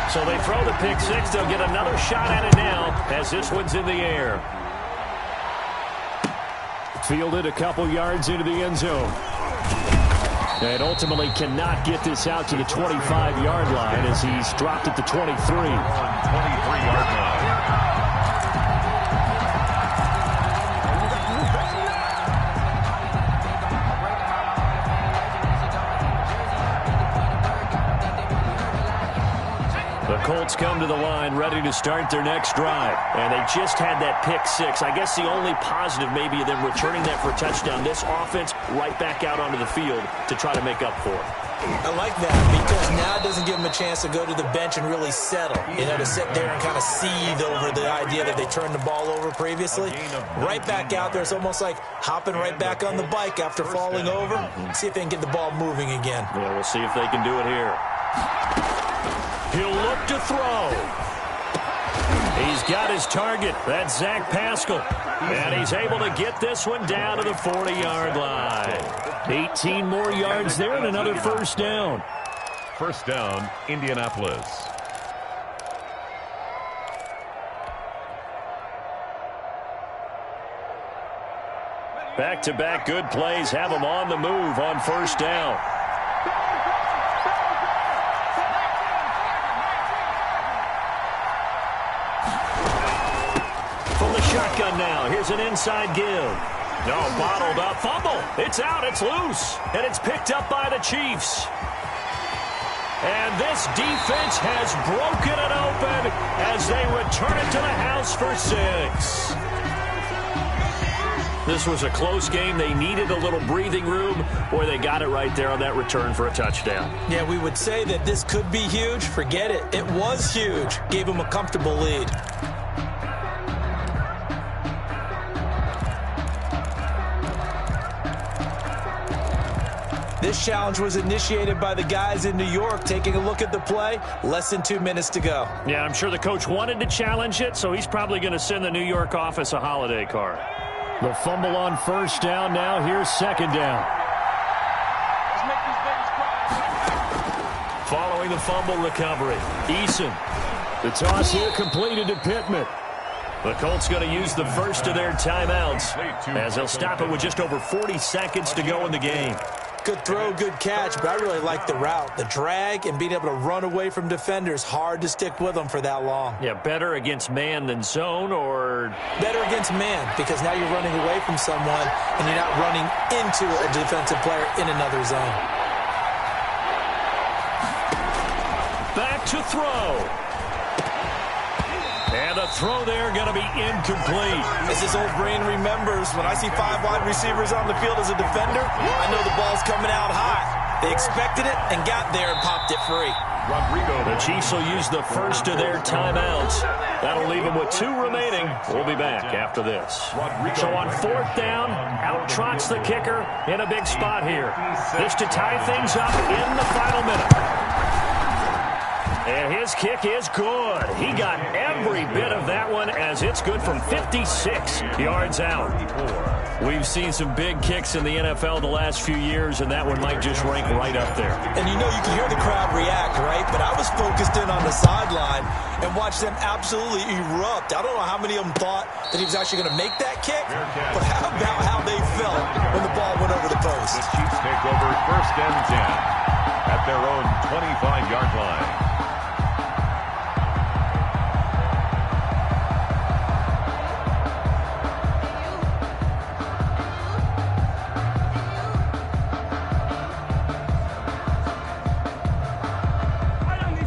So they throw the pick six. They'll get another shot at it now as this one's in the air. Fielded a couple yards into the end zone. And ultimately cannot get this out to the 25-yard line as he's dropped at the 23. 23-yard line. The Colts come to the line ready to start their next drive. And they just had that pick six. I guess the only positive maybe of them returning that for a touchdown. This offense right back out onto the field to try to make up for it. I like that because now it doesn't give them a chance to go to the bench and really settle. You know, to sit there and kind of seethe over the idea that they turned the ball over previously. Right back out there. It's almost like hopping right back on the bike after falling over. See if they can get the ball moving again. Yeah, we'll see if they can do it here. He'll look to throw. He's got his target. That's Zach Pascal. And he's able to get this one down to the 40-yard line. 18 more yards there and another first down. First down, Indianapolis. Back-to-back good plays have them on the move on first down. Shotgun now. Here's an inside give. No, bottled up. Fumble. It's out. It's loose. And it's picked up by the Chiefs. And this defense has broken it open as they return it to the house for 6. This was a close game. They needed a little breathing room. Boy, they got it right there on that return for a touchdown. Yeah, we would say that this could be huge. Forget it. It was huge. Gave them a comfortable lead. This challenge was initiated by the guys in New York. Taking a look at the play, less than 2 minutes to go. Yeah, I'm sure the coach wanted to challenge it, so he's probably going to send the New York office a holiday card. The fumble on first down now. Here's second down. Following the fumble recovery, Eason. The toss here completed to Pittman. The Colts going to use the first of their timeouts as they'll stop it with just over 40 seconds to go in the game. Good throw, good catch, but I really like the route. The drag and being able to run away from defenders, hard to stick with them for that long. Yeah, better against man than zone, or? Better against man, because now you're running away from someone and you're not running into a defensive player in another zone. Back to throw. And a throw there going to be incomplete. As his old brain remembers, when I see 5 wide receivers on the field as a defender, I know the ball's coming out high. They expected it and got there and popped it free. The Chiefs will use the first of their timeouts. That'll leave them with 2 remaining. We'll be back after this. So on fourth down, out trots the kicker in a big spot here. This to tie things up in the final minute. And his kick is good. He got every bit of that one as it's good from 56 yards out. We've seen some big kicks in the NFL the last few years, and that one might just rank right up there. And you know you can hear the crowd react, right? But I was focused in on the sideline and watched them absolutely erupt. I don't know how many of them thought that he was actually going to make that kick, but how about how they felt when the ball went over the post? The Chiefs take over first and 10 at their own 25-yard line.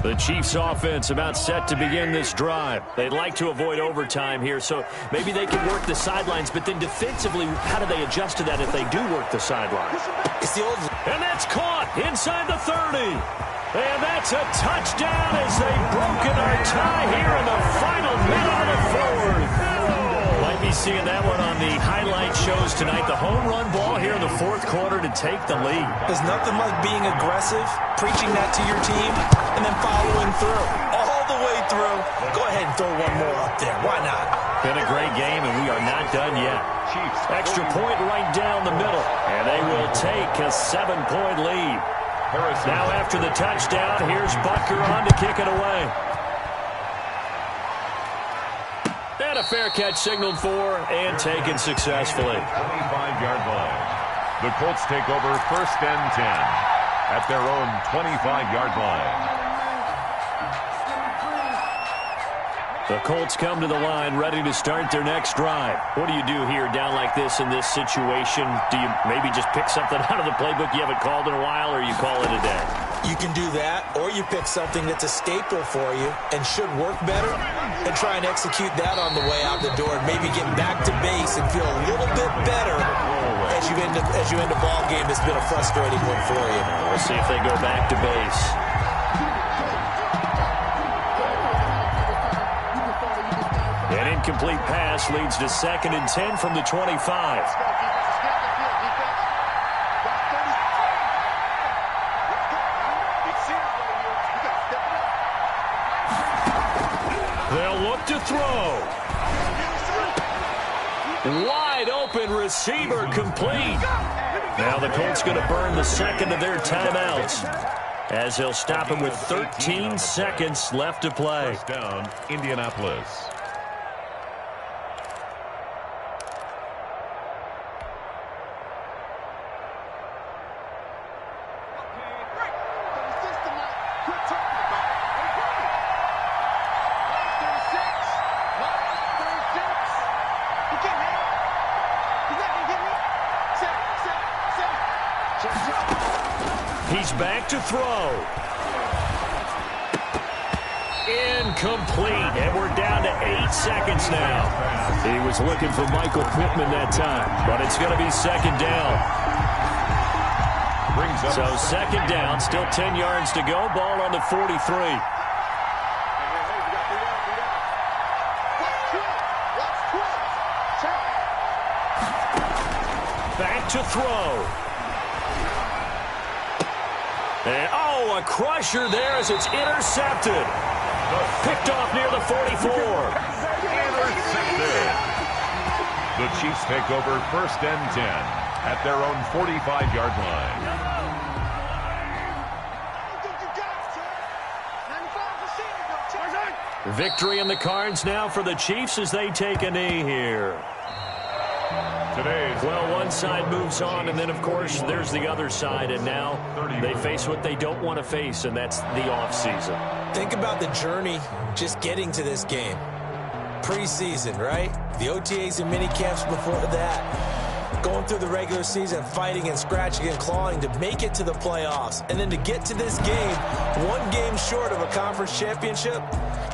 The Chiefs offense about set to begin this drive. They'd like to avoid overtime here, so maybe they can work the sidelines, but then defensively, how do they adjust to that if they do work the sidelines? It's the old... And that's caught inside the 30. And that's a touchdown as they've broken our tie here in the final minute of the fourth. Might be seeing that one on the highlight shows tonight. The home run ball here in the fourth quarter to take the lead. There's nothing like being aggressive, preaching that to your team, and then following through. All the way through. Go ahead and throw one more up there. Why not? Been a great game, and we are not done yet. Extra point right down the middle, and they will take a 7-point lead. Now after the touchdown, here's Butker on to kick it away. And a fair catch signaled for and taken successfully. 25-yard line. The Colts take over first and 10 at their own 25-yard line. The Colts come to the line ready to start their next drive. What do you do here down like this in this situation? Do you maybe just pick something out of the playbook you haven't called in a while, or you call it a day? You can do that, or you pick something that's a staple for you and should work better and try and execute that on the way out the door and maybe get back to base and feel a little bit better as you end a ball game that's been a frustrating one for you. We'll see if they go back to base. An incomplete pass leads to 2nd and 10 from the 25. They'll look to throw. Wide open receiver complete. Now the Colts going to burn the 2nd of their timeouts as they'll stop him with 13 seconds left to play. First down, Indianapolis. He's back to throw. Incomplete, and we're down to 8 seconds now. He was looking for Michael Pittman that time, but it's going to be second down. So second down, still 10 yards to go, ball on the 43. Back to throw. And, oh, a crusher there as it's intercepted. Picked off near the 44. Intercepted. The Chiefs take over first and 10 at their own 45-yard line. Victory in the cards now for the Chiefs as they take a knee here. Well, one side moves on, and then, of course, there's the other side, and now they face what they don't want to face, and that's the offseason. Think about the journey just getting to this game. Preseason, right? The OTAs and mini camps before that. Going through the regular season, fighting and scratching and clawing to make it to the playoffs. And then to get to this game, one game short of a conference championship,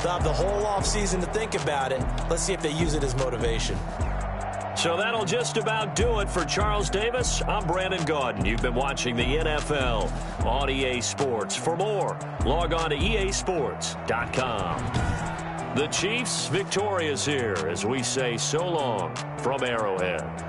they'll have the whole offseason to think about it. Let's see if they use it as motivation. So that'll just about do it for Charles Davis. I'm Brandon Gaudin. You've been watching the NFL on EA Sports. For more, log on to easports.com. The Chiefs victorious here as we say so long from Arrowhead.